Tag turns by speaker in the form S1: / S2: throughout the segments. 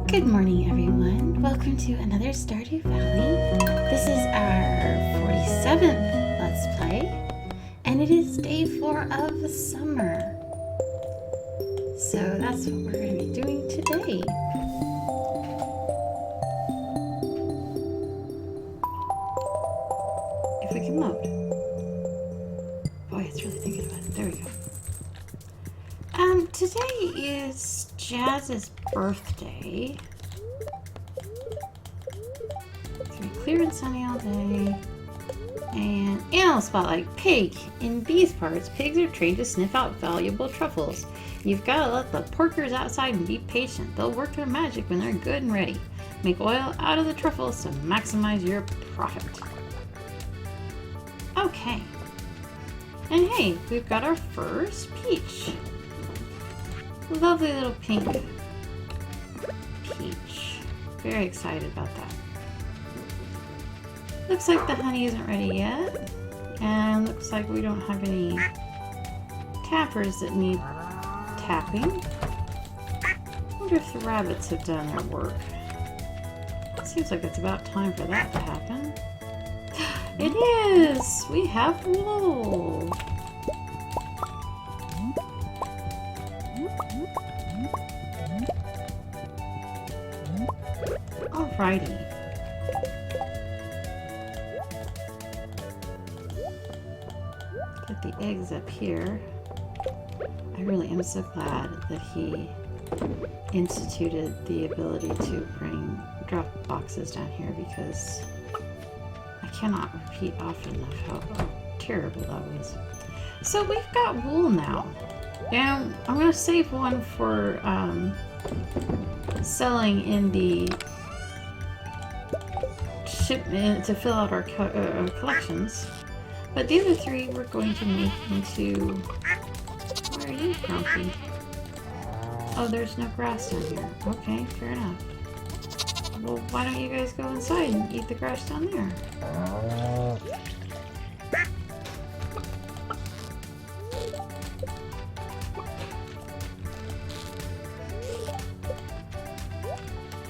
S1: Good morning, everyone. Welcome to another Stardew Valley. This is our 47th Let's Play, and it is day 4 of summer. So that's what we're going to be doing today. If we can load. Boy, it's really thinking about it. There we go. Today is Jazz's birthday. It's gonna be clear and sunny all day. And animal spotlight. Pig. In these parts, pigs are trained to sniff out valuable truffles. You've got to let the porkers outside and be patient. They'll work their magic when they're good and ready. Make oil out of the truffles to maximize your profit. Okay. And hey, we've got our first peach. Lovely little pink peach. Very excited about that. Looks like the honey isn't ready yet. And looks like we don't have any tappers that need tapping. Wonder if the rabbits have done their work. Seems like it's about time for that to happen. It is! We have wool! Alrighty. Get the eggs up here. I really am so glad that he instituted the ability to bring drop boxes down here, because I cannot repeat often enough how terrible that was. So we've got wool now. And I'm going to save one for selling in the shipment to fill out our collections. But the other three we're going to make into... Where are you, Grumpy? Oh, there's no grass down here. Okay, fair enough. Well, why don't you guys go inside and eat the grass down there?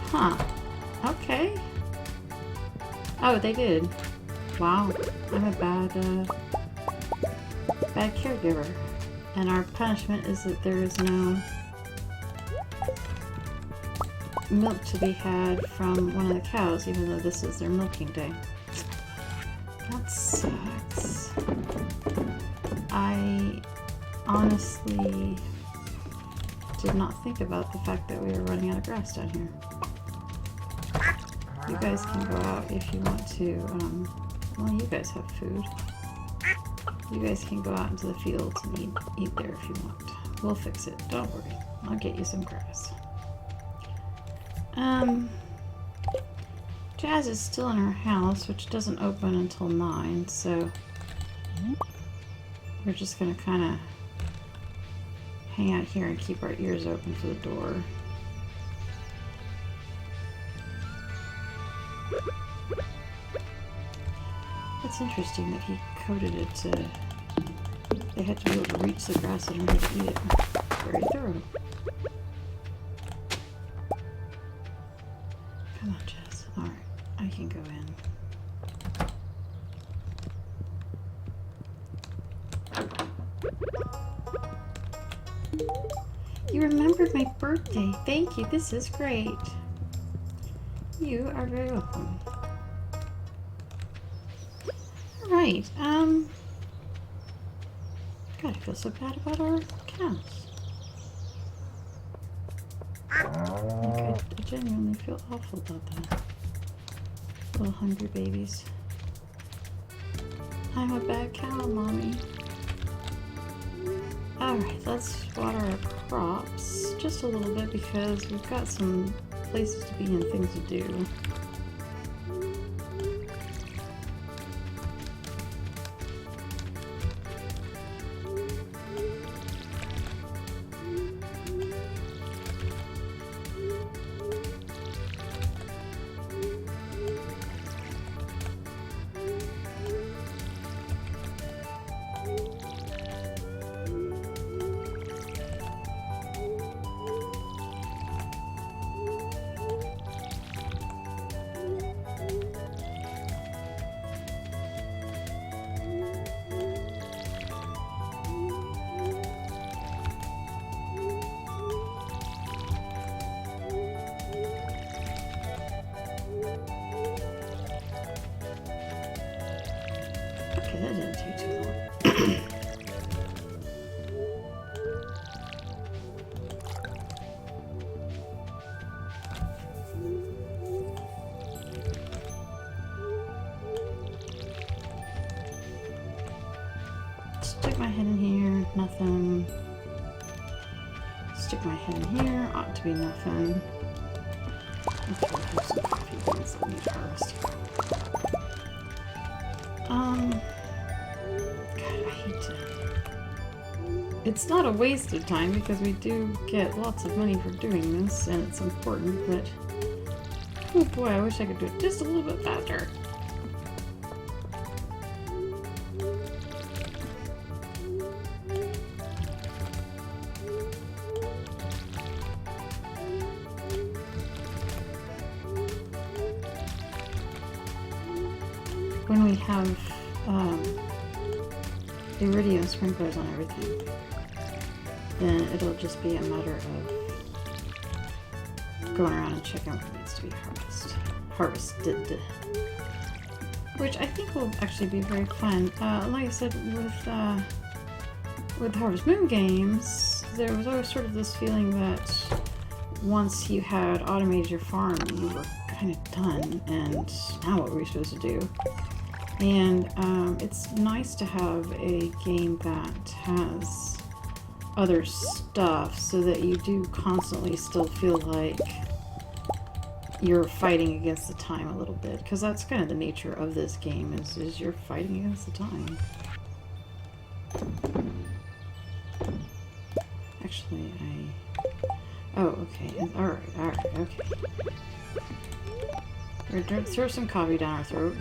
S1: Huh. Okay. Oh, they did. Wow. I'm a bad caregiver. And our punishment is that there is no milk to be had from one of the cows, even though this is their milking day. That sucks. I honestly did not think about the fact that we were running out of grass down here. You guys can go out if you want to. Well, you guys have food. You guys can go out into the fields and eat there if you want. We'll fix it. Don't worry. I'll get you some grass. Jazz is still in her house, which doesn't open until 9, so we're just gonna kind of hang out here and keep our ears open for the door. It's interesting that he coded it to... They had to be able to reach the grass in order to eat it. Very thorough. Come on, Jess. Alright, I can go in. You remembered my birthday. Thank you. This is great. You are very welcome. Alright, God, I feel so bad about our cows. I genuinely feel awful about that. Little hungry babies. I'm a bad cow, Mommy. Alright, let's water our crops just a little bit, because we've got some places to be and things to do. Okay, that didn't take too long. Stick my head in here, nothing. Stick my head in here, ought to be nothing. Okay, I have some coffee beans that we need to harvest. God, I hate to... It's not a waste of time because we do get lots of money for doing this and it's important, but... Oh boy, I wish I could do it just a little bit faster. When we have iridium sprinklers on everything, then it'll just be a matter of going around and checking what needs to be harvested. Which I think will actually be very fun. Like I said, with Harvest Moon games, there was always sort of this feeling that once you had automated your farm, you were kind of done, and now what were we supposed to do? And it's nice to have a game that has other stuff so that you do constantly still feel like you're fighting against the time a little bit, because that's kind of the nature of this game, is you're fighting against the time. Actually, oh, okay. Alright, okay. We're gonna throw some coffee down our throat.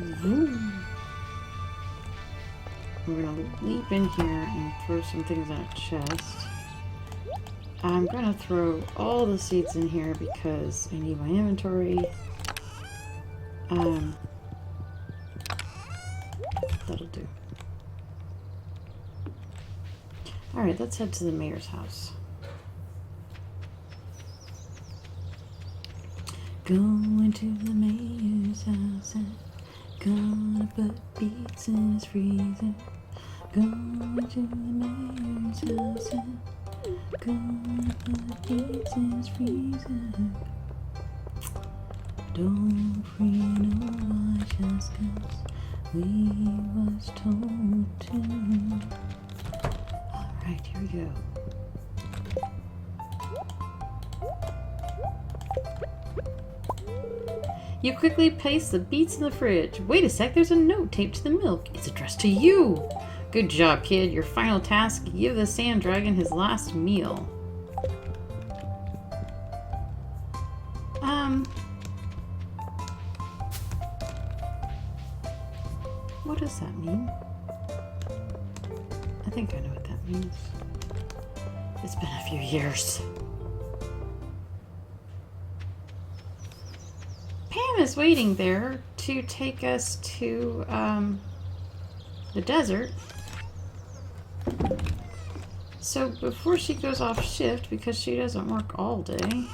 S1: We're gonna leap in here and throw some things in a chest. I'm gonna throw all the seeds in here because I need my inventory. That'll do. Alright, let's head to the mayor's house. Going to the mayor's house and gonna put beets in his freezer. Going to the mayor's house and gonna put beets in his freezer. Don't free no why just 'cause we was told to. Alright, here we go. You quickly place the beets in the fridge. Wait a sec, there's a note taped to the milk. It's addressed to you. Good job, kid. Your final task, give the sand dragon his last meal. What does that mean? I think I know what that means. It's been a few years. Pam is waiting there to take us to the desert. So before she goes off shift, because she doesn't work all day,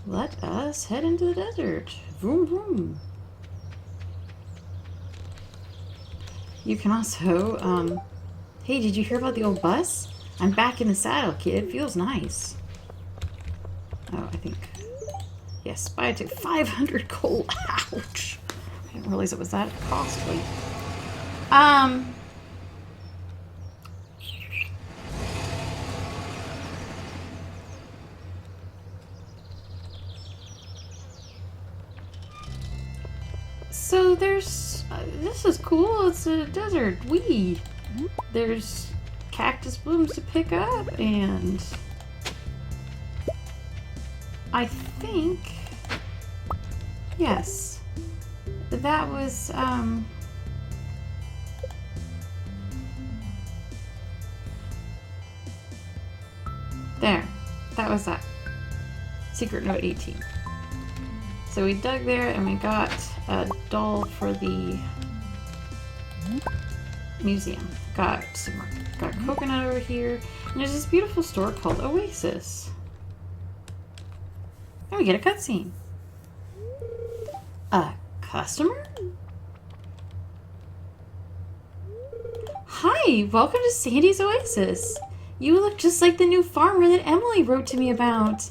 S1: let us head into the desert. Vroom vroom. You can also, hey, did you hear about the old bus? I'm back in the saddle, kid. Feels nice. Oh, I think, yes, buy it to 500 gold. Ouch. I didn't realize it was that costly. So there's, this is cool. It's a desert. There's cactus blooms to pick up, and I think, yes, that was, there, that was that. Secret note 18. So we dug there and we got a doll for the museum. Got coconut over here. And there's this beautiful store called Oasis. And we get a cutscene. A customer? Hi, welcome to Sandy's Oasis. You look just like the new farmer that Emily wrote to me about.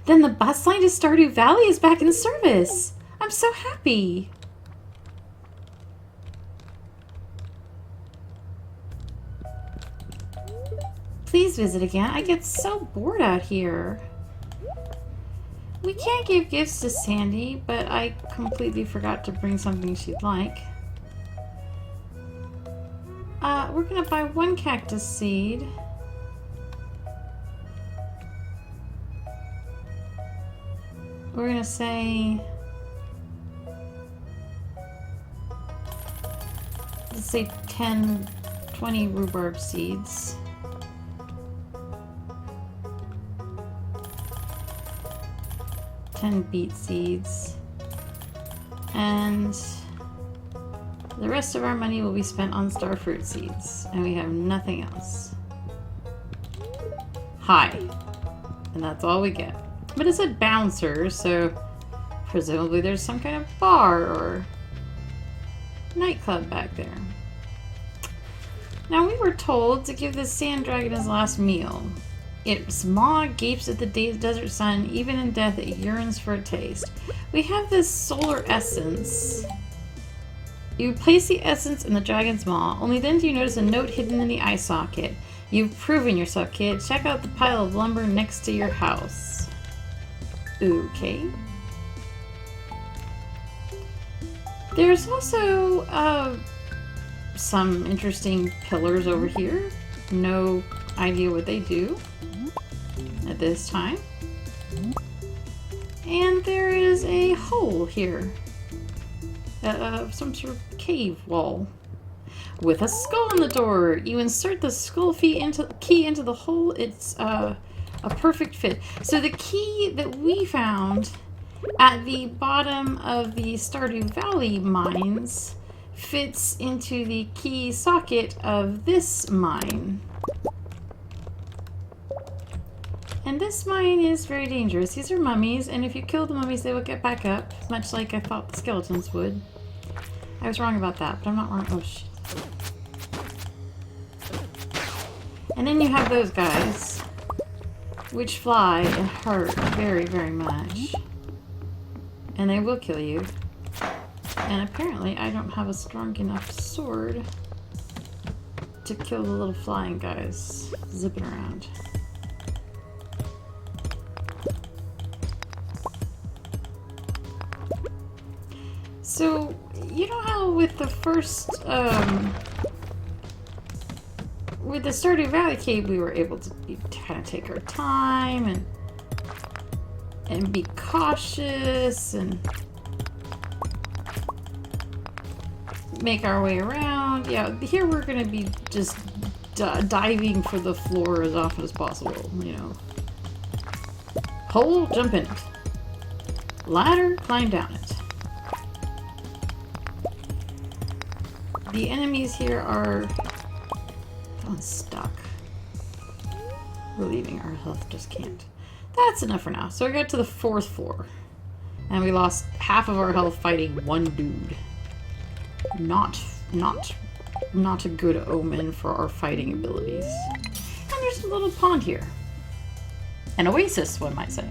S1: Then the bus line to Stardew Valley is back in service. I'm so happy. Please visit again. I get so bored out here. We can't give gifts to Sandy, but I completely forgot to bring something she'd like. We're gonna buy one cactus seed. We're gonna say... let's say 10, 20 rhubarb seeds. Beet seeds, and the rest of our money will be spent on starfruit seeds, and we have nothing else. Hi. And that's all we get. But it said bouncer, so presumably there's some kind of bar or nightclub back there. Now we were told to give this sand dragon his last meal. Its maw gapes at the desert sun, even in death it yearns for a taste. We have this solar essence. You place the essence in the dragon's maw, only then do you notice a note hidden in the eye socket. You've proven yourself, kid. Check out the pile of lumber next to your house. Okay. There's also some interesting pillars over here. No idea what they do at this time. And there is a hole here. Some sort of cave wall. With a skull on the door. You insert the skull key into the hole. It's a perfect fit. So the key that we found at the bottom of the Stardew Valley mines fits into the key socket of this mine. And this mine is very dangerous. These are mummies, and if you kill the mummies, they will get back up, much like I thought the skeletons would. I was wrong about that, but I'm not wrong. Oh, shit. And then you have those guys, which fly and hurt very, very much. And they will kill you. And apparently, I don't have a strong enough sword to kill the little flying guys zipping around. So, you know how with the first, with the Stardew Valley cave, we were able to kind of take our time and be cautious and make our way around. Yeah, here we're going to be just diving for the floor as often as possible, you know. Hole, jump in it. Ladder, climb down it. The enemies here are unstuck. Relieving our health, just can't. That's enough for now. So we got to the 4th floor. And we lost half of our health fighting one dude. Not a good omen for our fighting abilities. And there's a little pond here. An oasis, one might say.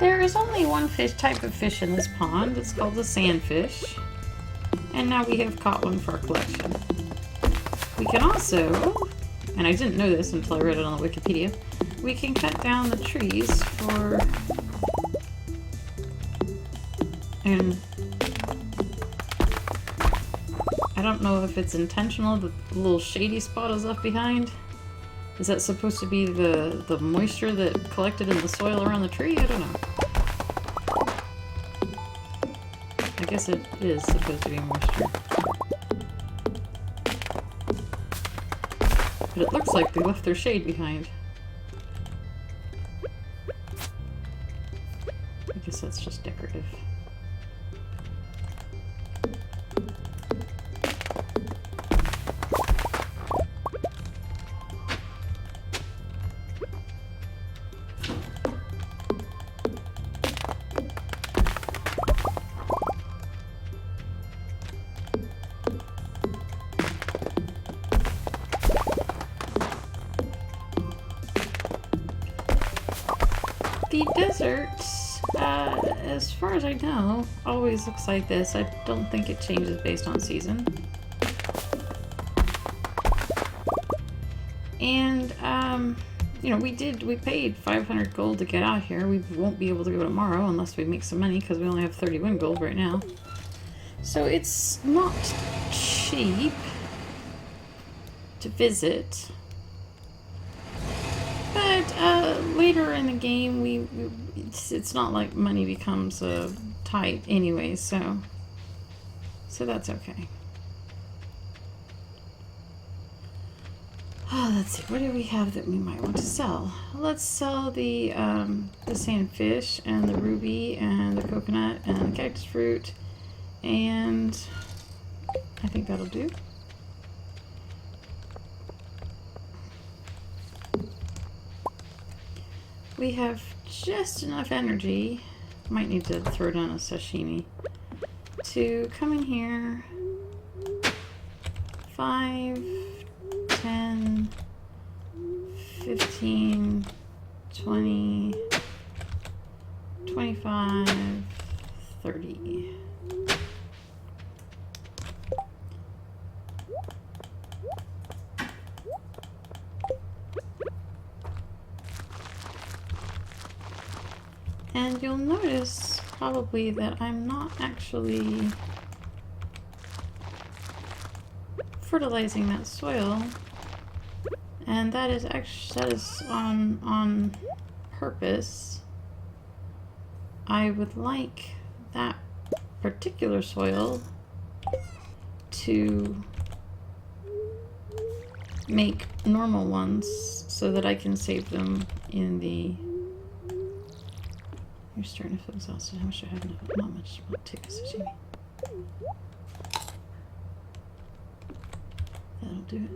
S1: There is only one type of fish in this pond. It's called the sandfish. And now we have caught one for our collection. We can also, and I didn't know this until I read it on the Wikipedia, we can cut down the trees for... and I don't know if it's intentional that the little shady spot is left behind. Is that supposed to be the moisture that collected in the soil around the tree? I don't know. I guess it is supposed to be moisture. But it looks like they left their shade behind. guess that's just decorative. The desert, as far as I know, always looks like this. I don't think it changes based on season. And, you know, we paid 500 gold to get out here. We won't be able to go tomorrow unless we make some money because we only have 31 gold right now. So it's not cheap to visit. But later in the game, it's not like money becomes tight anyway, so that's okay. Oh, let's see. What do we have that we might want to sell? Let's sell the sandfish and the ruby and the coconut and the cactus fruit, and I think that'll do. We have just enough energy, might need to throw down a sashimi, to come in here 5, 10, 15, 20, 25, 30. And you'll notice probably that I'm not actually fertilizing that soil, and that is on purpose. I would like that particular soil to make normal ones so that I can save them in the... You're starting to feel exhausted. How much do I have enough? Not much. I'll take a sashimi. That'll do it.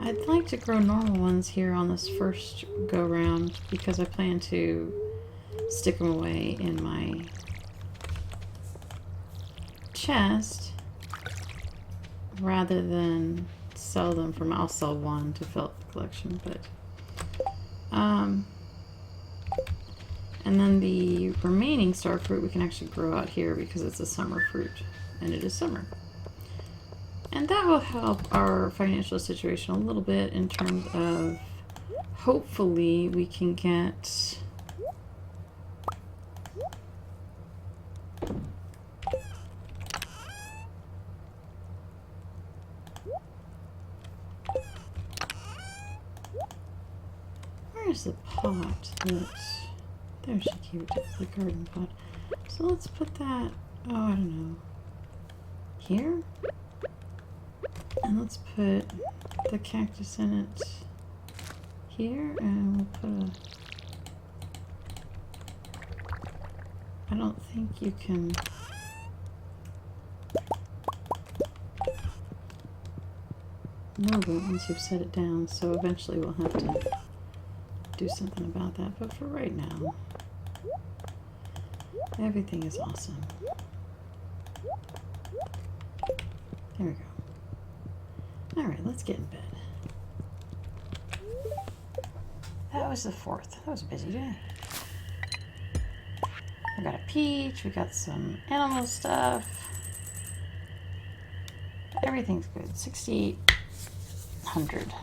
S1: I'd like to grow normal ones here on this first go round because I plan to stick them away in my chest rather than sell them from... I'll sell one to fill up the collection, but and then the remaining star fruit we can actually grow out here because it's a summer fruit, and it is summer. And that will help our financial situation a little bit in terms of hopefully we can get where's the pot that... There, she gave it to the garden pot. So let's put that, oh, I don't know, here? And let's put the cactus in it here, and we'll put a... I don't think you can... move it once you've set it down, so eventually we'll have to do something about that, but for right now, everything is awesome. There we go. Alright, let's get in bed. That was the 4th. That was a busy day. We got a peach, we got some animal stuff. Everything's good. 6,800.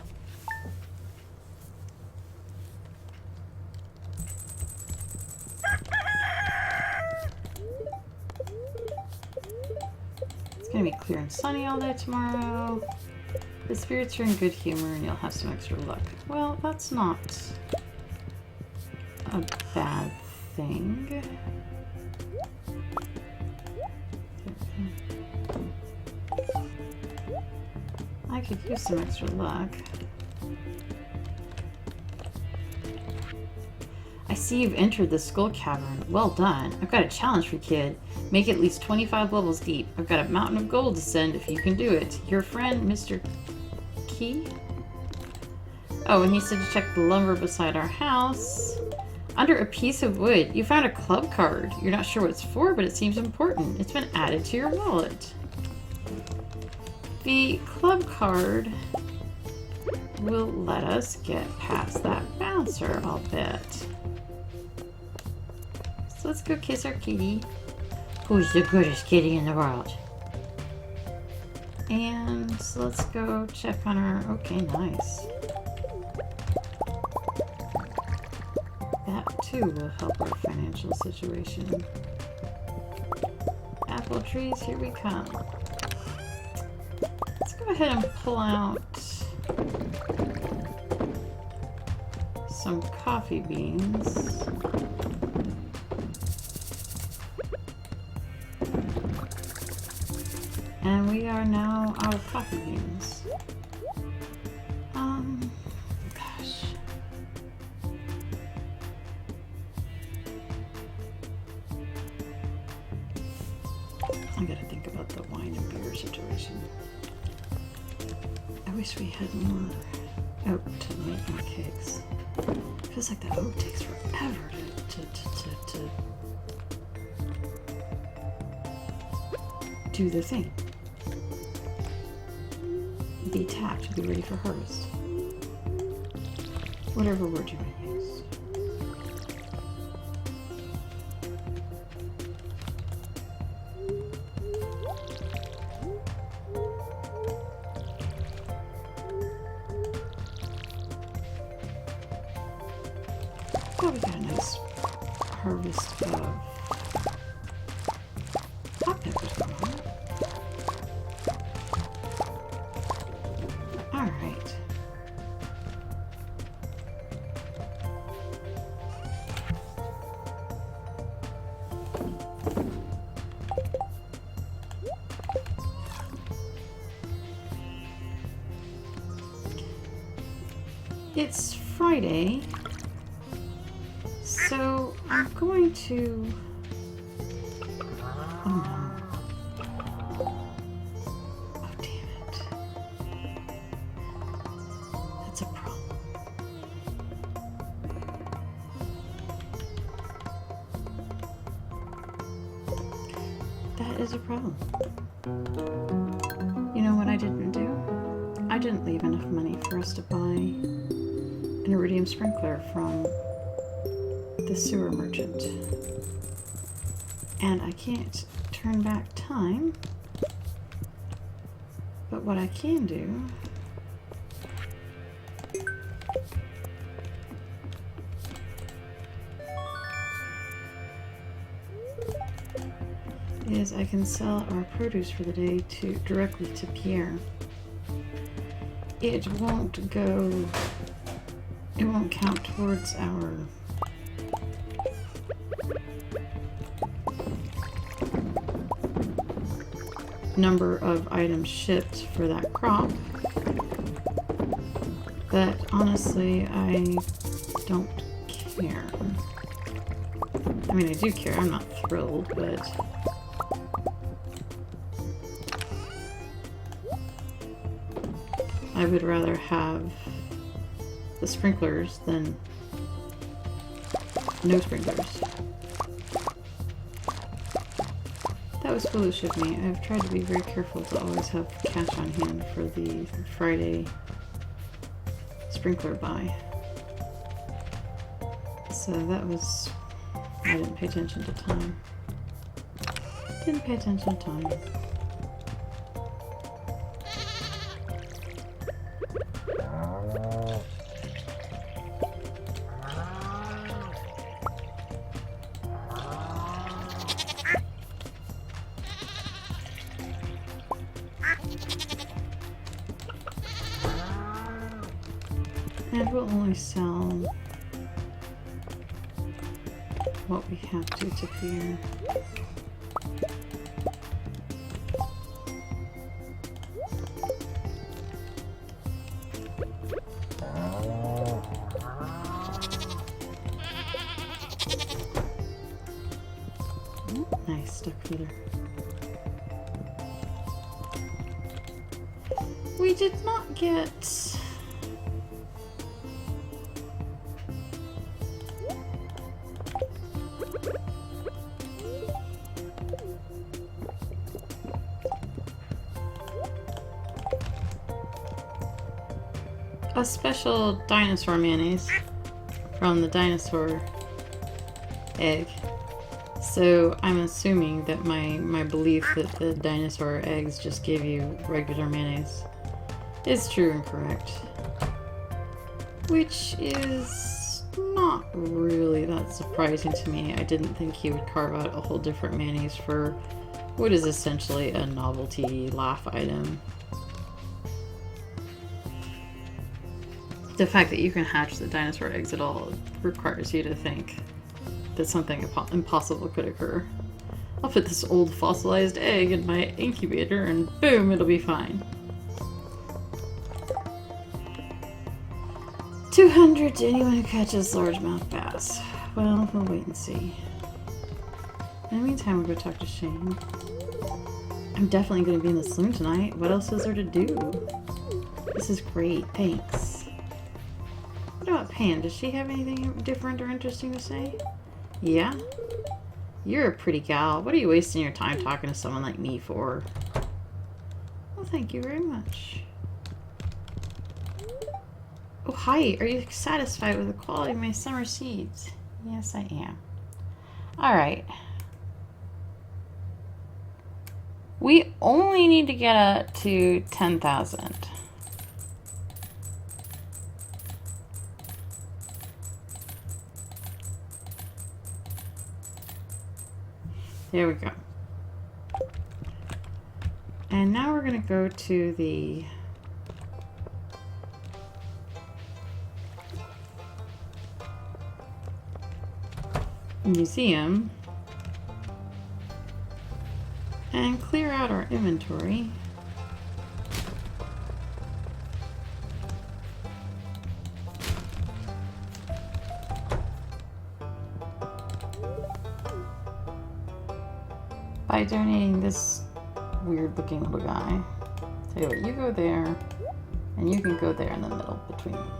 S1: It's gonna be clear and sunny all day tomorrow. The spirits are in good humor and you'll have some extra luck. Well, that's not a bad thing. I could use some extra luck. I see you've entered the Skull Cavern. Well done. I've got a challenge for you, kid. Make it at least 25 levels deep. I've got a mountain of gold to send if you can do it. Your friend, Mr. Key? Oh, and he said to check the lumber beside our house. Under a piece of wood, you found a club card. You're not sure what it's for, but it seems important. It's been added to your wallet. The club card will let us get past that bouncer, I'll bet. So let's go kiss our kitty. Who's the goodest kitty in the world? And so let's go check on our... Okay, nice. That too will help our financial situation. Apple trees, here we come. Let's go ahead and pull out some coffee beans. And we are now out of coffee beans. Gosh. I gotta think about the wine and beer situation. I wish we had more oat to make more cakes. It feels like that oat takes forever to do the thing. Be tapped to be ready for harvest. Whatever word you might use. Oh, we got a nice harvest of hot peppers going on. Alright. It's Friday. So I'm going to... Oh no. Oh damn it. That's a problem. That is a problem. You know what I didn't do? I didn't leave enough money for us to buy an iridium sprinkler from the sewer merchant. And I can't turn back time, but what I can do is I can sell our produce for the day directly to Pierre. It won't count towards our number of items shipped for that crop, but honestly I don't care. I mean, I do care. I'm not thrilled, but I would rather have the sprinklers than no sprinklers. That was foolish of me. I've tried to be very careful to always have cash on hand for the Friday sprinkler buy. So that was... I didn't pay attention to time. Didn't pay attention to time. And we'll only sell what we have to Pierre. We did not get... a special dinosaur mayonnaise from the dinosaur egg. So I'm assuming that my belief that the dinosaur eggs just gave you regular mayonnaise is true and correct. Which is not really that surprising to me. I didn't think he would carve out a whole different mayonnaise for what is essentially a novelty laugh item. The fact that you can hatch the dinosaur eggs at all requires you to think that something impossible could occur. I'll put this old fossilized egg in my incubator and boom, it'll be fine. 200 to anyone who catches largemouth bass. Well, we'll wait and see. In the meantime, we'll go talk to Shane. I'm definitely going to be in the saloon tonight. What else is there to do? This is great. Thanks. What about Pan? Does she have anything different or interesting to say? Yeah? You're a pretty gal. What are you wasting your time talking to someone like me for? Well, thank you very much. Oh, hi. Are you satisfied with the quality of my summer seeds? Yes, I am. Alright. We only need to get up to 10,000. There we go. And now we're going to go to the museum and clear out our inventory. By donating this weird looking little guy. Tell you what, you go there and you can go there in the middle between them.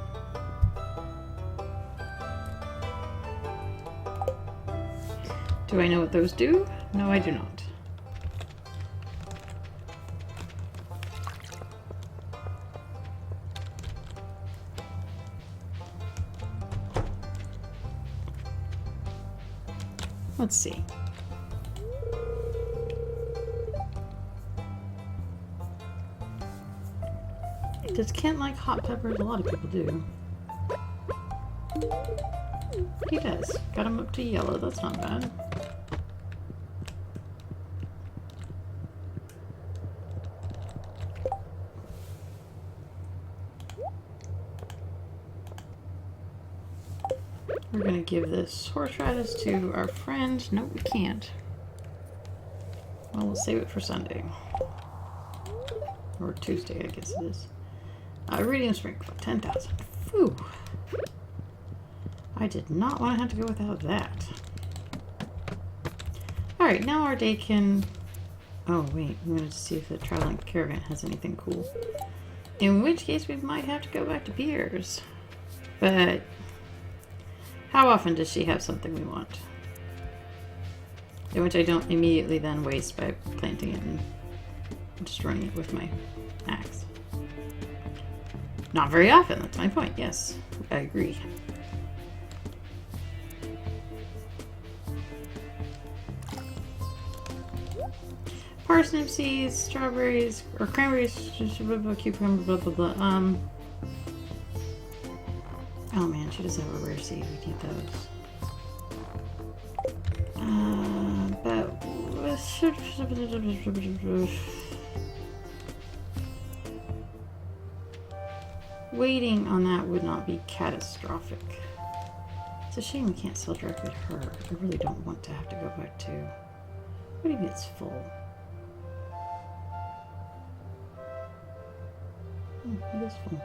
S1: Do I know what those do? No, I do not. Let's see. Does Kent like hot peppers? A lot of people do. He does. Got him up to yellow. That's not bad. We're going to give this horseradish to our friend. No, we can't. Well, we'll save it for Sunday. Or Tuesday, I guess it is. Iridium Sprinkler, 10,000. Phew. I did not want to have to go without that. Alright, now our day can... Oh, wait. We wanted to see if the traveling caravan has anything cool. In which case, we might have to go back to Pierre's. But... how often does she have something we want? In which I don't immediately then waste by planting it and destroying it with my axe. Not very often, that's my point, yes. I agree. Parsnip seeds, strawberries, or cranberries, cucumber, blah, blah, blah. Oh man, she does have a rare seed. We need those. Waiting on that would not be catastrophic. It's a shame we can't sell directly to her. I really don't want to have to go back to... What do you mean it's full? It is full.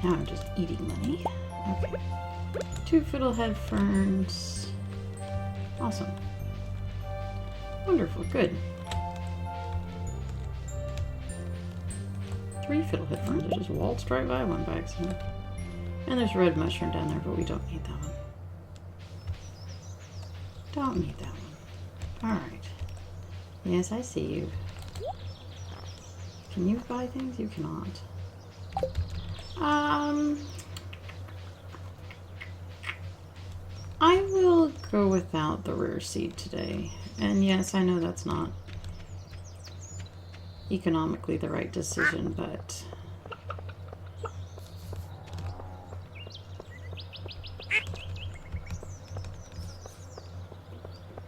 S1: Now I'm just eating money. Okay. 2 fiddlehead ferns. Awesome. Wonderful. Good. 3 fiddlehead ferns. I just waltzed right by one by accident. And there's red mushroom down there, but we don't need that one. Don't need that one. Alright. Yes, I see you. Can you buy things? You cannot. I will go without the rare seed today. And yes, I know that's not economically the right decision, but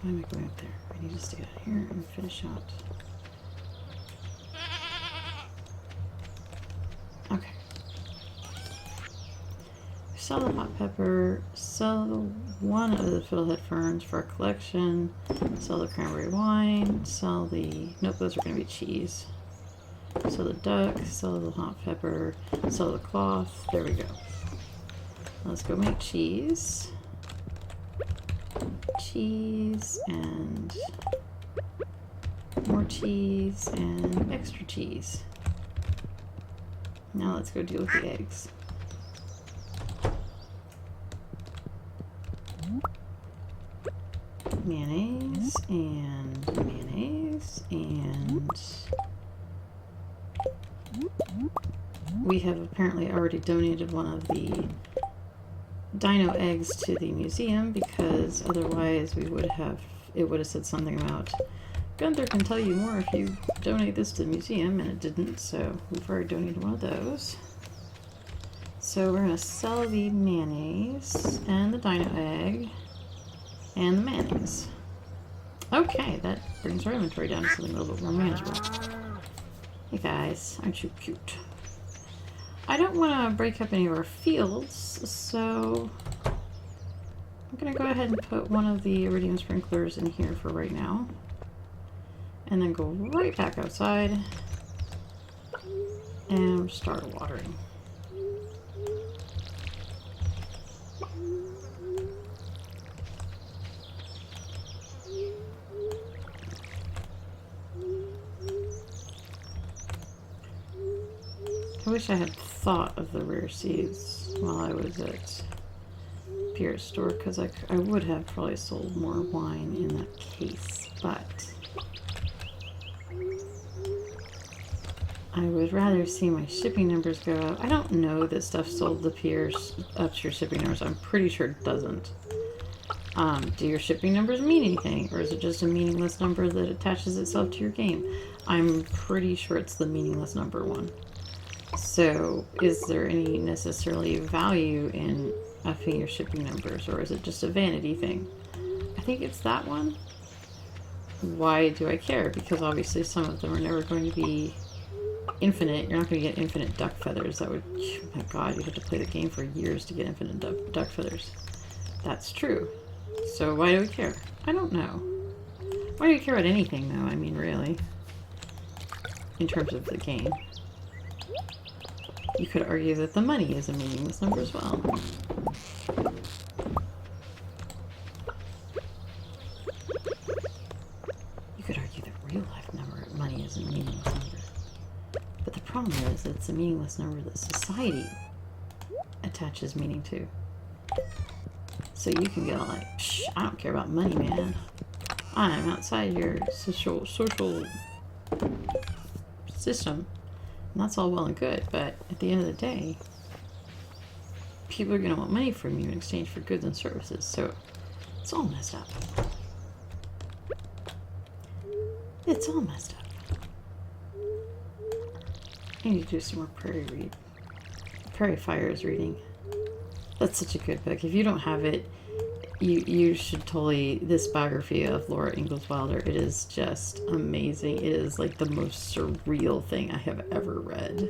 S1: why am I going up there? I need to stay out here and finish out. Okay. Sell the hot pepper, sell one of the fiddlehead ferns for a collection, sell the cranberry wine, sell the, nope, those are going to be cheese. Sell the duck, sell the hot pepper, sell the cloth, there we go. Let's go make cheese. Cheese and more cheese and extra cheese. Now let's go deal with the eggs. Mayonnaise and mayonnaise and we have apparently already donated one of the dino eggs to the museum because otherwise we would have, it would have said something about Gunther can tell you more if you donate this to the museum, and it didn't, so we've already donated one of those. So we're going to sell the mayonnaise and the dino egg and the mayonnaise. Okay, that brings our inventory down to something a little bit more manageable. Hey guys, aren't you cute? I don't want to break up any of our fields, so I'm going to go ahead and put one of the iridium sprinklers in here for right now. And then go right back outside and start watering. I wish I had thought of the rare seeds while I was at Pierre's store, because I would have probably sold more wine in that case, but I would rather see my shipping numbers go up. I don't know that stuff sold to Pierre's ups your shipping numbers. I'm pretty sure it doesn't. Do your shipping numbers mean anything, or is it just a meaningless number that attaches itself to your game? I'm pretty sure it's the meaningless number one. So, is there any necessarily value in upping your shipping numbers, or is it just a vanity thing? I think it's that one. Why do I care? Because obviously some of them are never going to be infinite. You're not going to get infinite duck feathers. That would, oh my god, you'd have to play the game for years to get infinite duck feathers. That's true. So why do we care? I don't know. Why do we care about anything, though? I mean, really. In terms of the game. You could argue that the money is a meaningless number as well. You could argue that real life money is a meaningless number. But the problem is it's a meaningless number that society attaches meaning to. So you can go like, psh, I don't care about money, man. I'm outside your social system. And that's all well and good, but at the end of the day, people are going to want money from you in exchange for goods and services, so it's all messed up. It's all messed up. I need to do some more Prairie Fires reading. That's such a good book. If you don't have it, you should totally, this biography of Laura Ingalls Wilder, it is just amazing. It is like the most surreal thing I have ever read.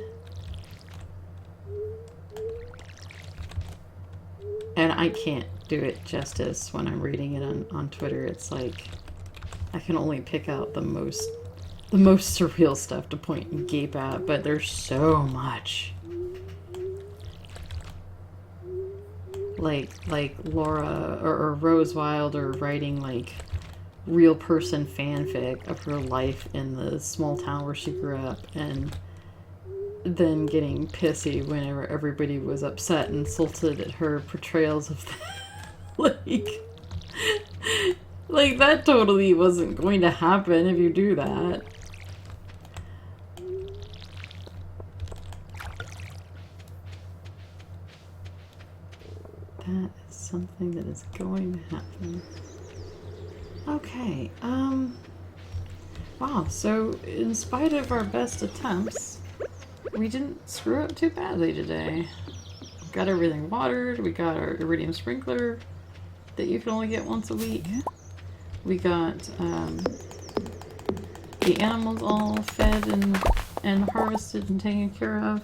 S1: And I can't do it justice when I'm reading it on Twitter. It's like, I can only pick out the most surreal stuff to point and gape at, but there's so much. like Laura or Rose Wilder writing like real person fanfic of her life in the small town where she grew up, and then getting pissy whenever everybody was upset and insulted at her portrayals of like like that totally wasn't going to happen if you do that. That is something that is going to happen. Okay, wow, so in spite of our best attempts, we didn't screw up too badly today. Got everything watered, we got our iridium sprinkler that you can only get once a week. We got the animals all fed and harvested and taken care of.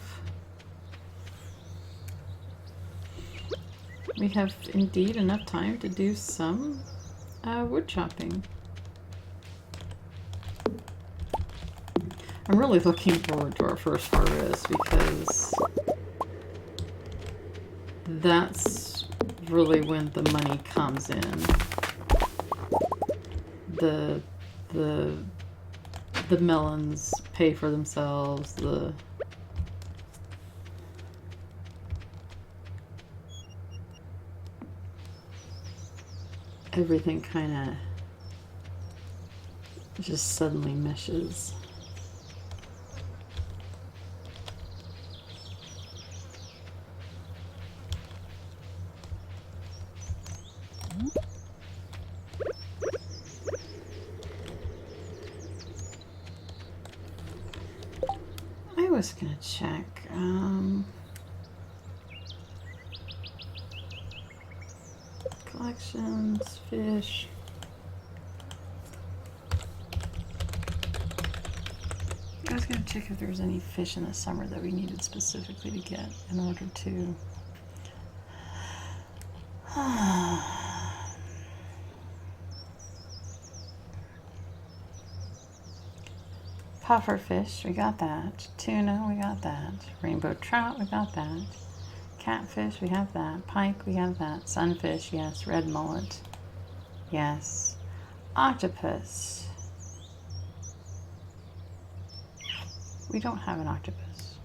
S1: We have indeed enough time to do some wood chopping. I'm really looking forward to our first harvest because that's really when the money comes in. The melons pay for themselves. Everything kind of just suddenly meshes. I was gonna check. Collections, fish. I was gonna check if there was any fish in the summer that we needed specifically to get in order to puffer fish, we got that. Tuna, we got that. Rainbow trout, we got that. Catfish, we have that. Pike, we have that. Sunfish, yes. Red mullet, yes. Octopus. We don't have an octopus.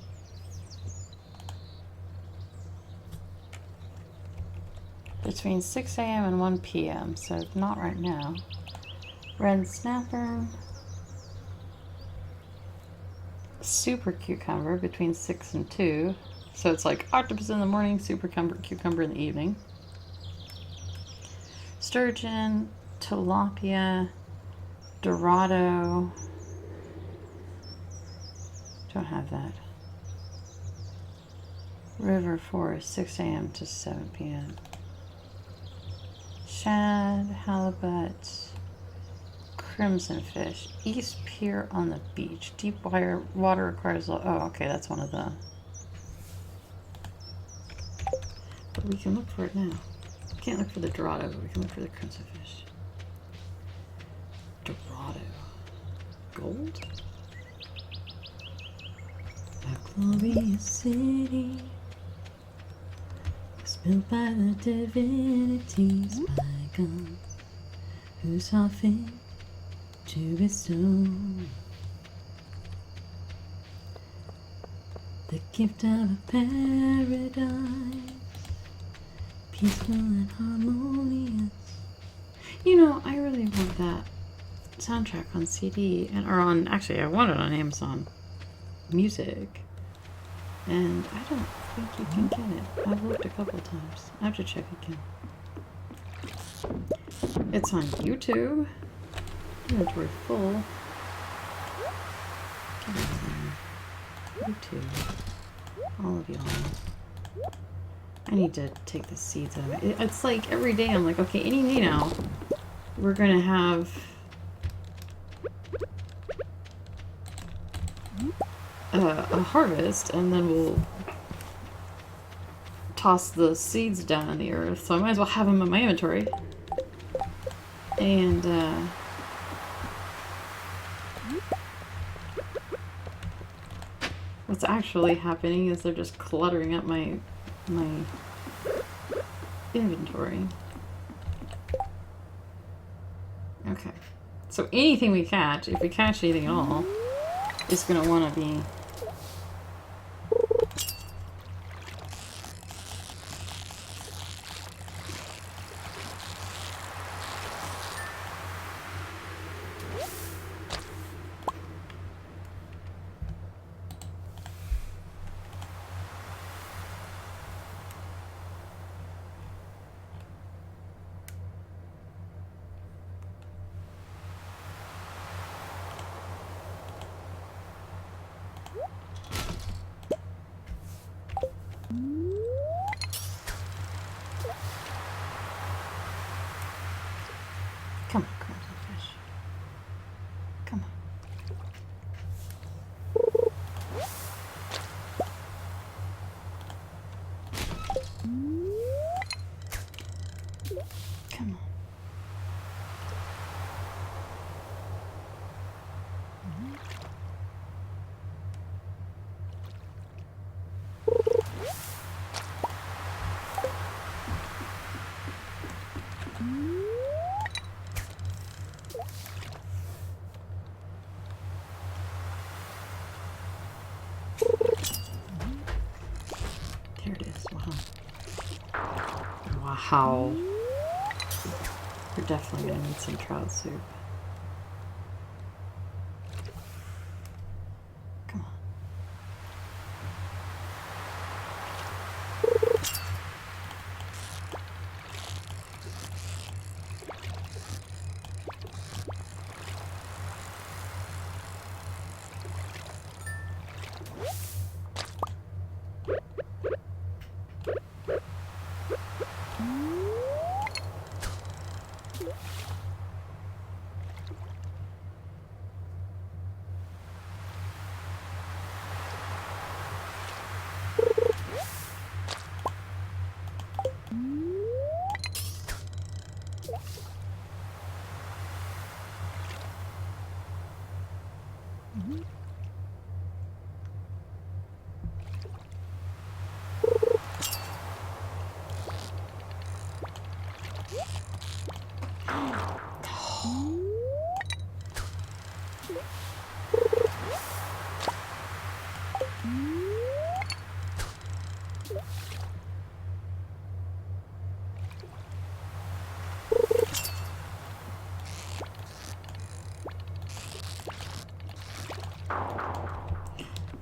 S1: Between 6 a.m. and 1 p.m., so not right now. Red snapper. Super cucumber between 6 and 2. So it's like octopus in the morning, super cucumber in the evening. Sturgeon, tilapia, dorado. Don't have that. River forest, 6 a.m. to 7 p.m. Shad, halibut, crimson fish. East pier on the beach. Deep water requires... Oh, okay, that's one of the... But we can look for it now. We can't look for the dorado, but we can look for the crimson fish. Dorado. Gold? A glorious city was built by the divinities by God, who saw fit to bestow the gift of a paradise, peaceful and harmonious. You know, I really want that soundtrack on CD, or on, actually I want it on Amazon Music, and I don't think you can get it. I've looked a couple times. I have to check again. It's on YouTube. Inventory full. YouTube. All of y'all. I need to take the seeds out of it. It's like every day I'm like, okay, any day now, we're gonna have a harvest, and then we'll toss the seeds down in the earth. So I might as well have them in my inventory. And what's actually happening is they're just cluttering up my inventory. Okay. So anything we catch, if we catch anything at all, is going to want to be... Come on, fish. Come on. Come on. There it is. Wow. Wow. We're definitely going to need some trout soup. Come on.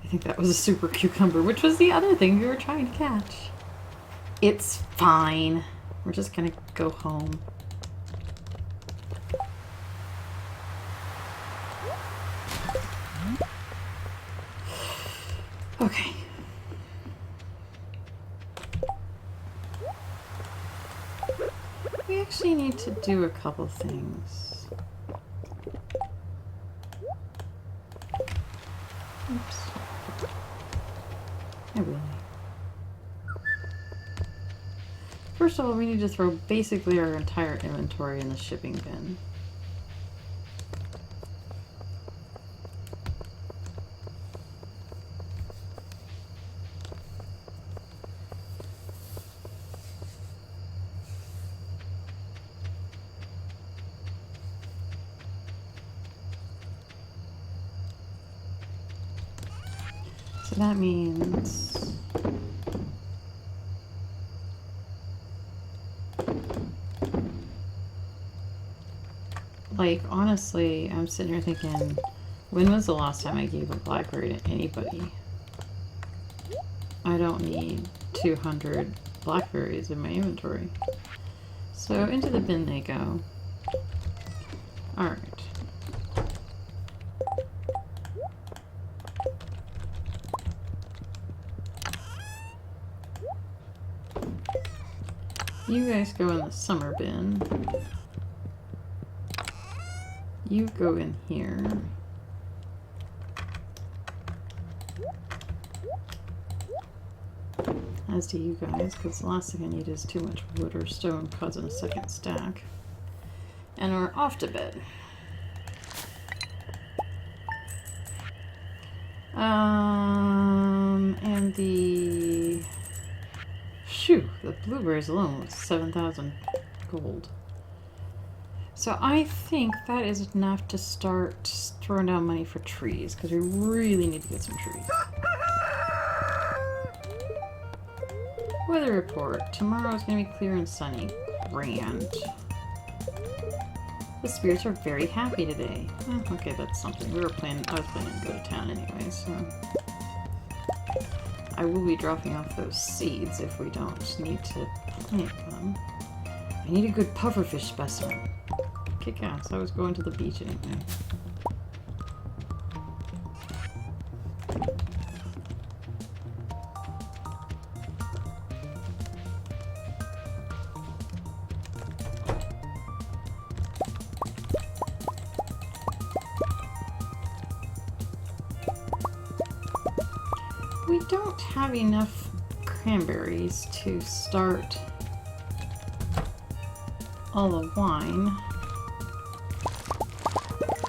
S1: I think that was a super cucumber, which was the other thing we were trying to catch. It's fine. We're just gonna go home. Okay. We actually need to do a couple things. Oops. I will. First of all, we need to throw basically our entire inventory in the shipping bin. So that means like, honestly, I'm sitting here thinking, when was the last time I gave a blackberry to anybody? I don't need 200 blackberries in my inventory. So into the bin they go. Alright. You guys go in the summer bin. You go in here. As do you guys, because the last thing I need is too much wood or stone causing a second stack. And we're off to bed. And the the blueberries alone was 7,000 gold. So I think that is enough to start throwing down money for trees, because we really need to get some trees. Weather report. Tomorrow is going to be clear and sunny. Grand. The spirits are very happy today. Oh, okay, that's something. I was planning to go to town anyway, so... I will be dropping off those seeds if we don't need to plant them. I need a good pufferfish specimen. Kick ass. I was going to the beach anyway. We don't have enough cranberries to start all the wine.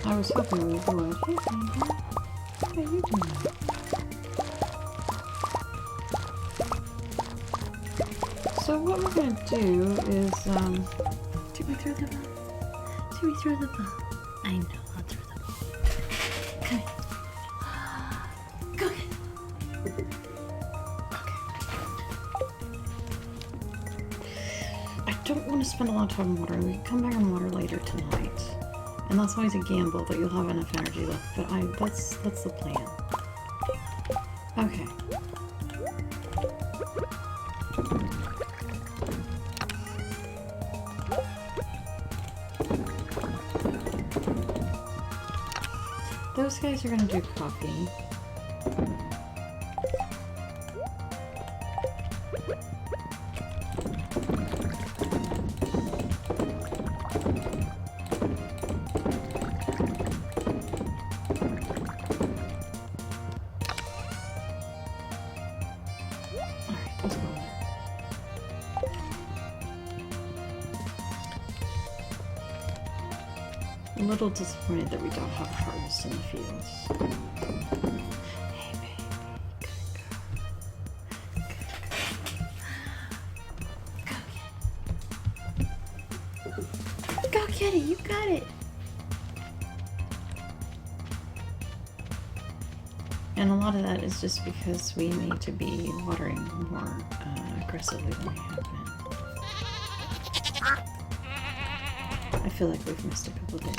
S1: I was hoping we would. Hey, Ranger. What are you doing? So what we're going to do is, do we throw the ball? Do we throw the ball? I know, I'll throw the ball. Come here. Go get it. Okay. I don't want to spend a lot of time watering. We can come back and water later tonight. And that's always a gamble that you'll have enough energy left, but that's the plan. Okay. Those guys are gonna do coffee. A little disappointed that we don't have a harvest in the fields. Hey, baby. Go get it. You got it. And a lot of that is just because we need to be watering more aggressively than we have been. I feel like we've missed a couple days.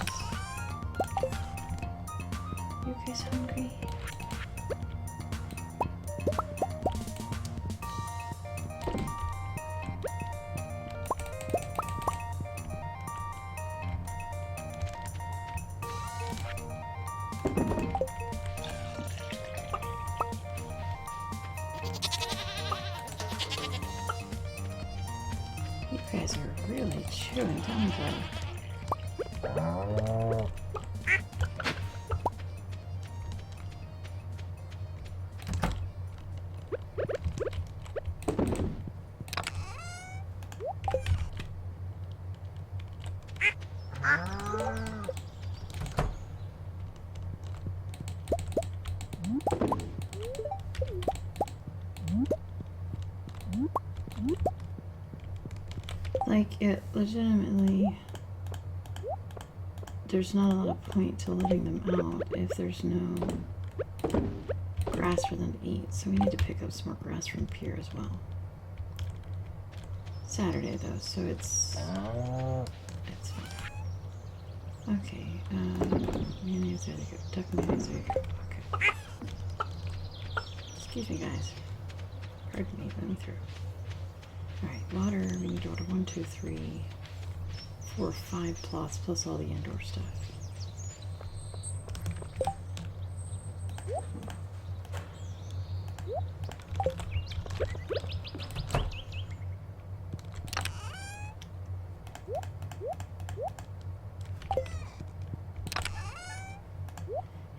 S1: You guys hungry? You guys are really chewing down dry. Like, it legitimately, there's not a lot of point to letting them out if there's no grass for them to eat. So we need to pick up some more grass from the pier as well. Saturday though, so it's fine. Okay, mayonnaise, there they go. Duck mayonnaise, there you go. Okay. Excuse me, guys. Pardon me, let me through. Alright, water, we need to order 1, 2, 3, 4, 5 plots plus all the indoor stuff.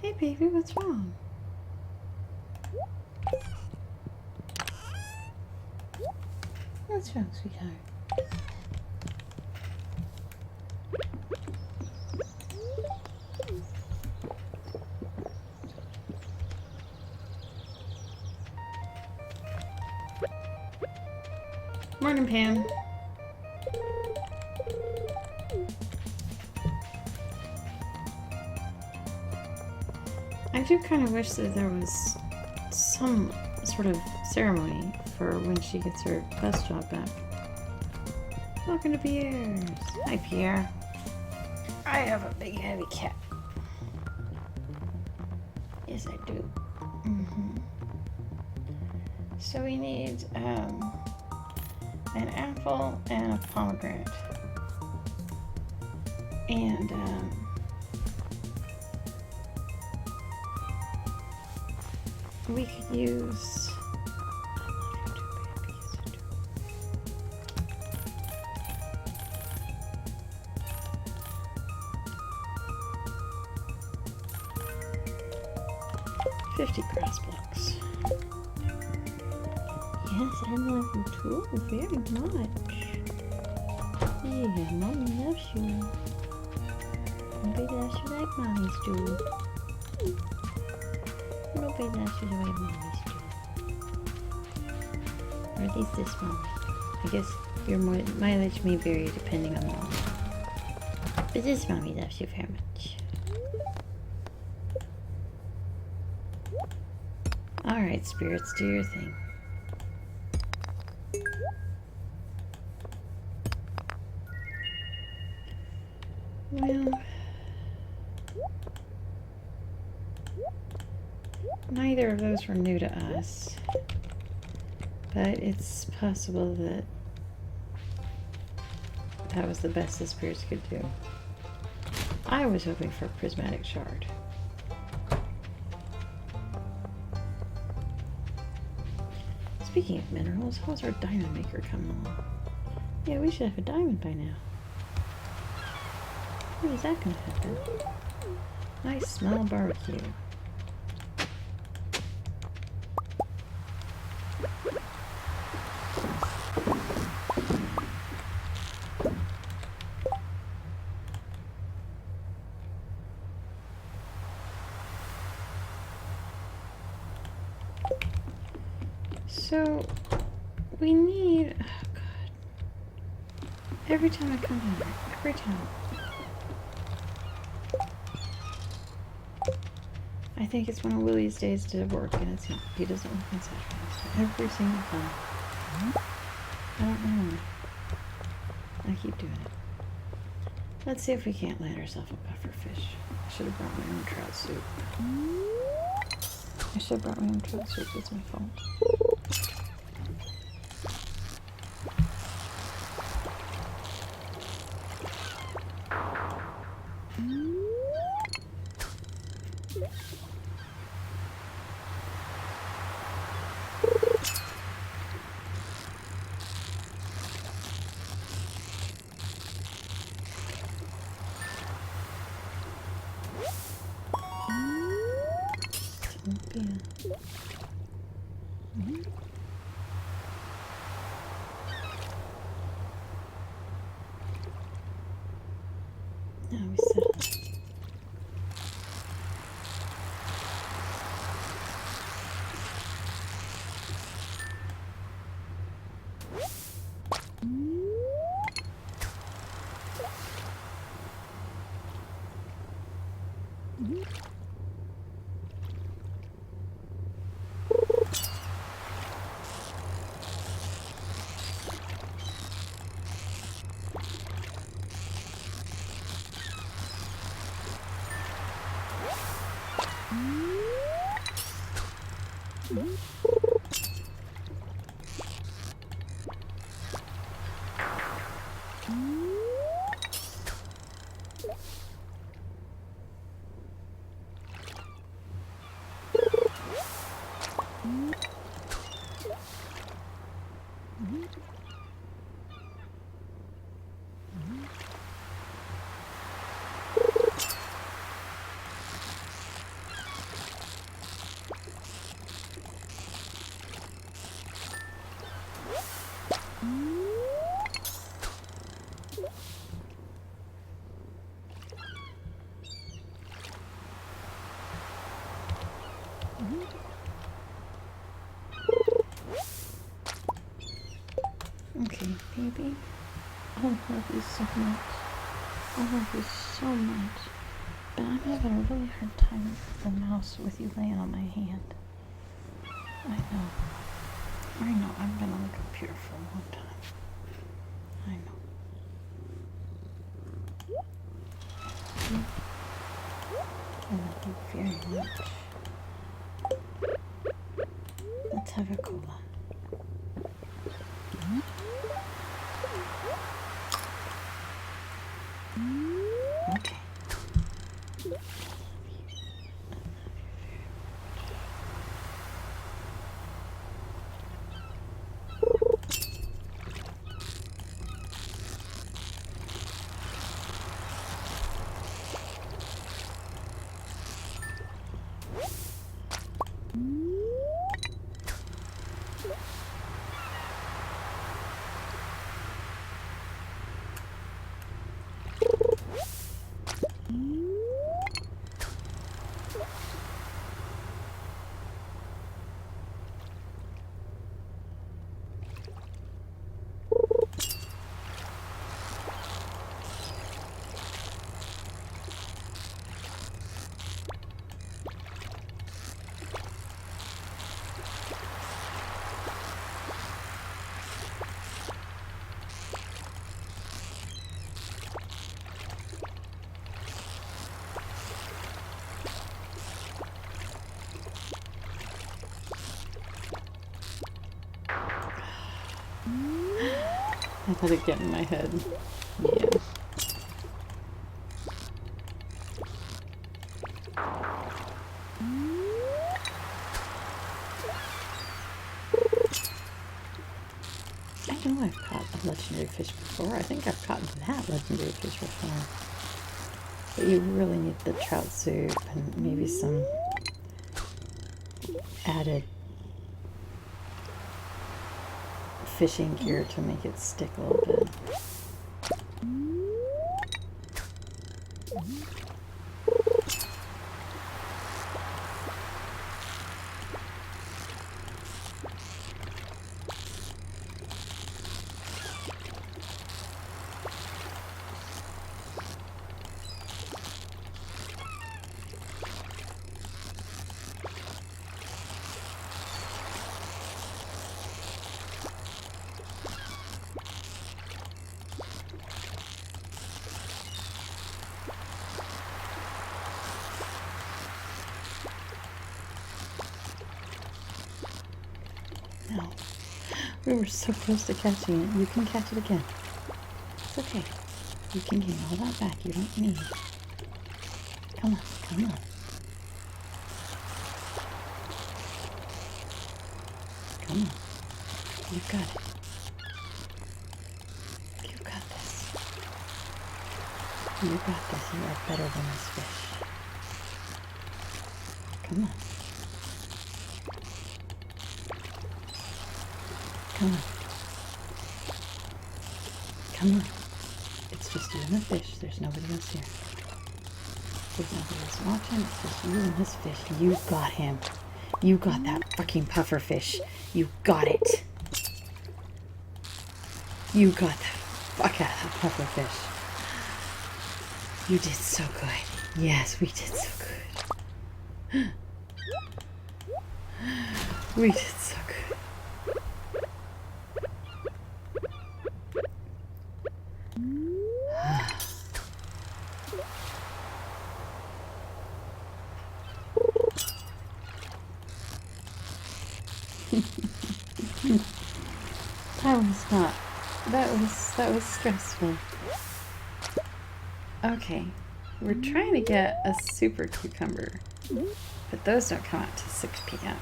S1: Hey baby, what's wrong? What's wrong, sweetheart? Morning, Pam. I do kind of wish that there was some sort of ceremony for when she gets her bus job back. Welcome to Pierre's. Hi, Pierre. I have a big heavy cat. Yes, I do. So we need an apple and a pomegranate. And we could use grass blocks. Yes, I love you too very much. Yeah, Mommy loves you. Nobody loves you like mommies do. Nobody loves you the way mommies do. Or at least this mommy. I guess your mileage may vary depending on the mommy. But this mommy loves you very much. Alright, spirits, do your thing. Well, neither of those were new to us, but it's possible that that was the best the spirits could do. I was hoping for a prismatic shard. Speaking of minerals, how's our diamond maker coming along? Yeah, we should have a diamond by now. When is that going to happen? I smell barbecue. So, we need... Oh, God. Every time I come here, every time. I think it's one of Willie's days to work, and it's not. He doesn't work on Saturdays. Every single time. I don't know why. I keep doing it. Let's see if we can't land ourselves a puffer fish. I should have brought my own trout soup. I should have brought my own trout soup. It's my fault. Now we settle. Okay, baby. I love you so much. I love you so much. But I'm having a really hard time with the mouse with you laying on my hand. I know. I've been on the computer for a long time. I know. I love you very much. Let's have a cola. Okay. I let it get in my head. Yeah. I know I've caught a legendary fish before. I think I've caught that legendary fish before. But you really need the trout soup and maybe some added fishing gear to make it stick a little bit. No. We were so close to catching it. You can catch it again. It's okay. You can gain all that back. You don't need. Come on. Come on. Come on. You got it. You got this. You got this. You are better than this fish. Come on. Come on. Come on. It's just you and the fish. There's nobody else here. There's nobody else watching. It's just you and this fish. You got him. You got that fucking puffer fish. You got it. You got the fuck out of that puffer fish. You did so good. Yes, we did so good. We did so good. That was stressful. Okay, we're trying to get a super cucumber, but those don't come out till 6 p.m.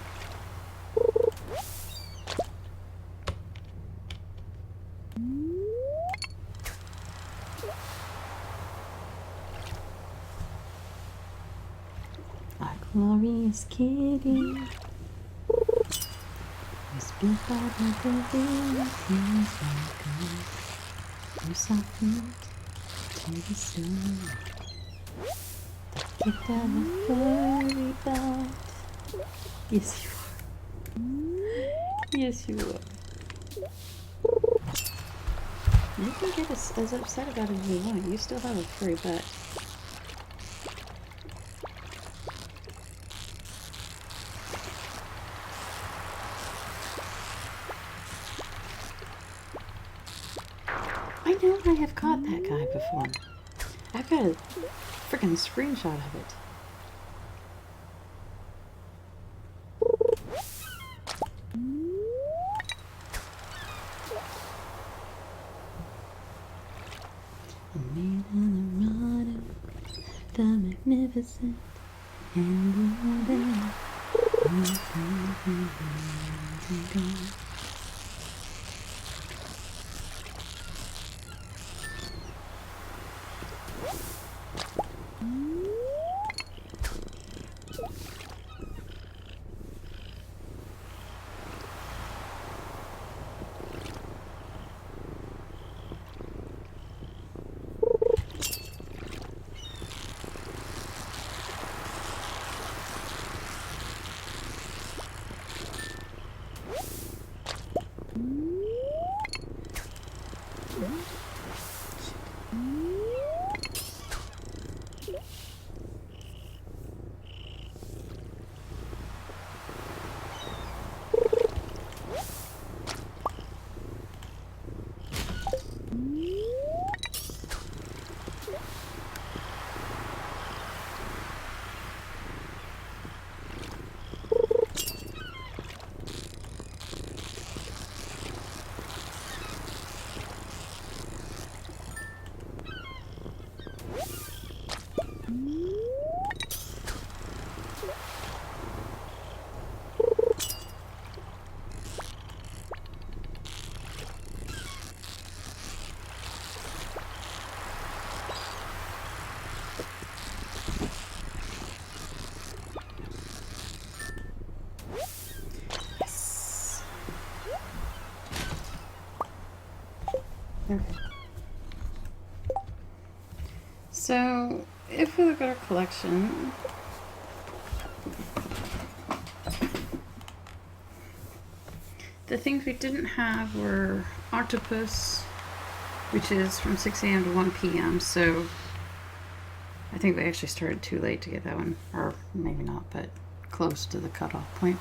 S1: Our glorious kitty. Whisper by the things like you softened to the sun. The kid that a furry belt. Yes, you are. Yes, you are. You can get as upset about it as you want. You still have a furry butt. I know I have caught that guy before. I've got a freaking screenshot of it. The magnificent and the Okay. So, if we look at our collection, the things we didn't have were octopus, which is from 6 a.m. to 1 p.m. So, I think we actually started too late to get that one, or maybe not, but close to the cutoff point.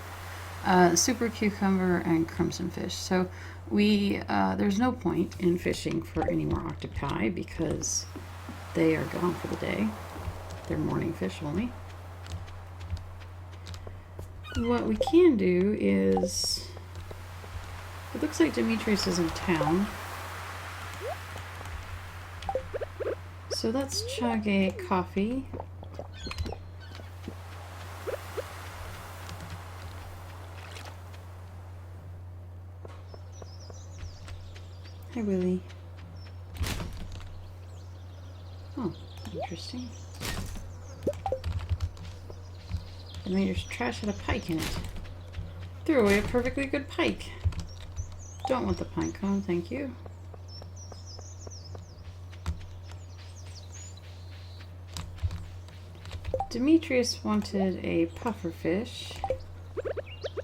S1: Super cucumber and crimson fish. So there's no point in fishing for any more octopi because they are gone for the day. They're morning fish only. What we can do is, it looks like Demetrius is in town. So let's chug a coffee. Hi, Willie. Oh, interesting. And then there's trash had a pike in it. Threw away a perfectly good pike. Don't want the pine cone, thank you. Demetrius wanted a puffer fish.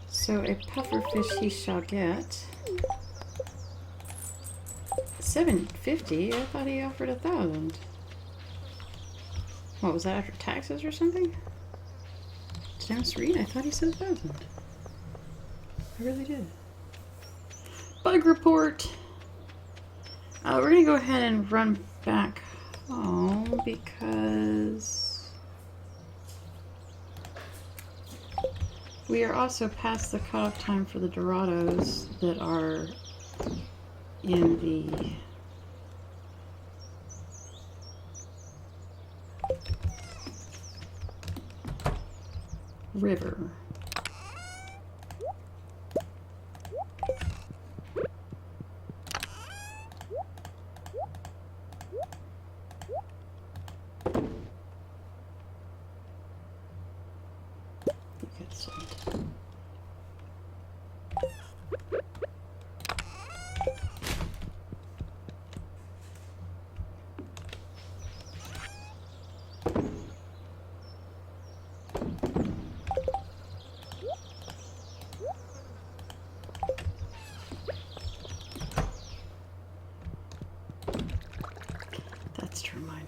S1: So a puffer fish he shall get. $7.50? I thought he offered $1,000. What was that, after taxes or something? Did I misread? I thought he said $1,000. I really did. Bug report! We're gonna go ahead and run back home because we are also past the cutoff time for the Dorados that are in the river.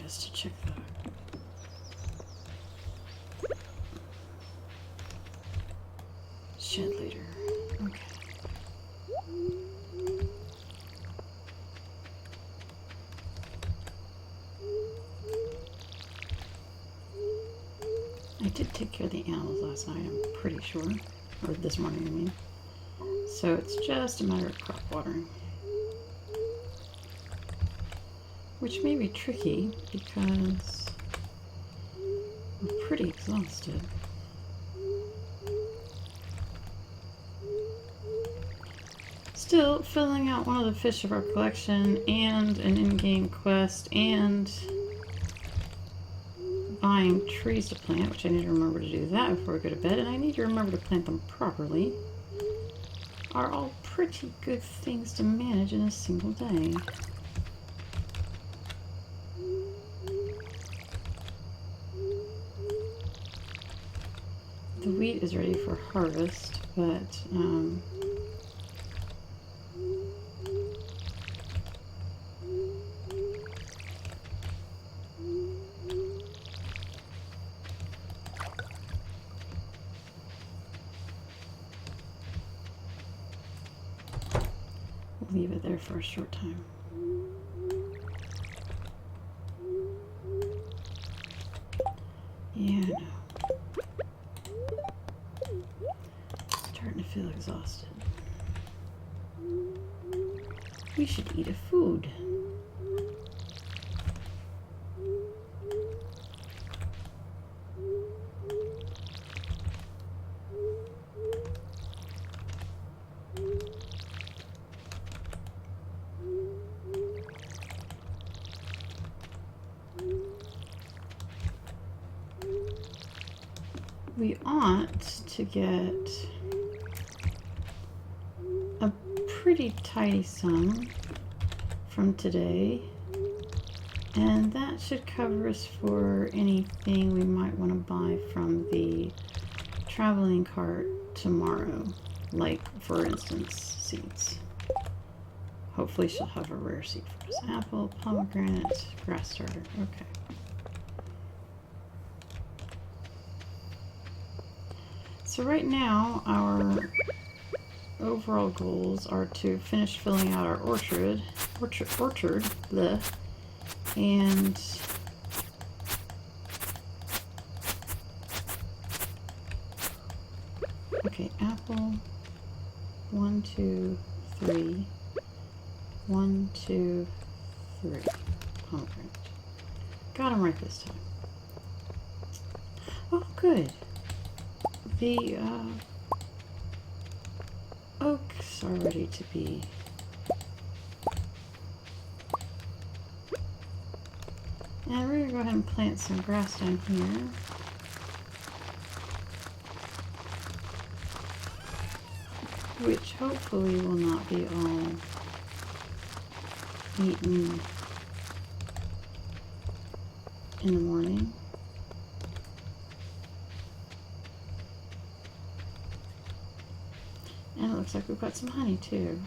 S1: is to check that. Shed later. Okay. I did take care of the animals last night, I'm pretty sure. Or this morning, I mean. So it's just a matter of crop watering. Which may be tricky because we're pretty exhausted. Still, filling out one of the fish of our collection and an in-game quest and buying trees to plant, which I need to remember to do that before we go to bed, and I need to remember to plant them properly, are all pretty good things to manage in a single day. The wheat is ready for harvest, but we'll leave it there for a short time. Yeah, no. Starting to feel exhausted. We should eat a food. We ought to get a pretty tidy sum from today, and that should cover us for anything we might want to buy from the traveling cart tomorrow, like for instance seeds. Hopefully she'll have a rare seed for us. Apple, pomegranate, grass starter. Okay. So right now, our overall goals are to finish filling out our orchard, bleh, and okay, apple, 1, 2, 3, 1, 2, 3, pomegranate. Got them right this time. Oh, good. The oaks are ready to be and we're gonna go ahead and plant some grass down here. Which hopefully will not be all eaten in the morning. And it looks like we've got some honey too.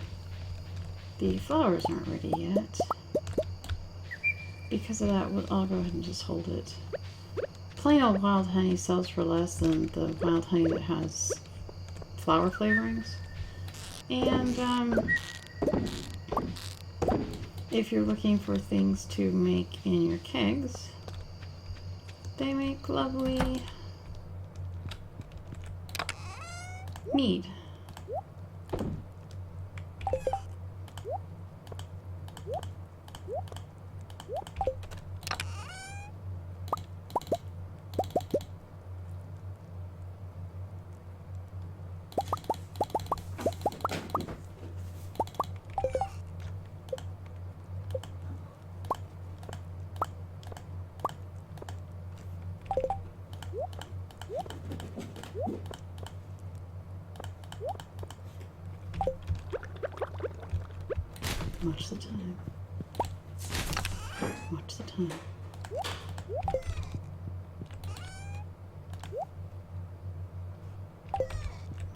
S1: The flowers aren't ready yet. Because of that, I'll go ahead and just hold it. Plain old wild honey sells for less than the wild honey that has flower flavorings. And if you're looking for things to make in your kegs, they make lovely mead. Watch the time. Watch the time.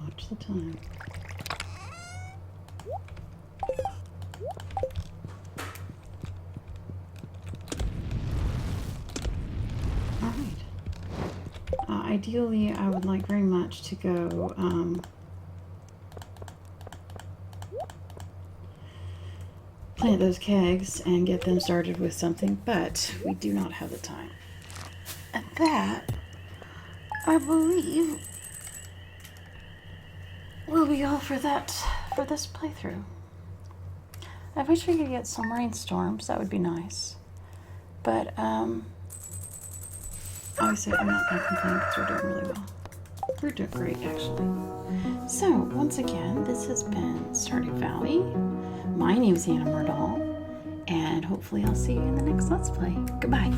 S1: Watch the time. ideally, I would like very much to go plant those kegs and get them started with something, but we do not have the time. And that, I believe, will be all for this playthrough. I wish we could get some rainstorms. That would be nice. But obviously, I'm not going to complain because we're doing really well. We're doing great, actually. So, once again, this has been Stardew Valley. My name is Anna Murdahl, and hopefully I'll see you in the next Let's Play. Goodbye.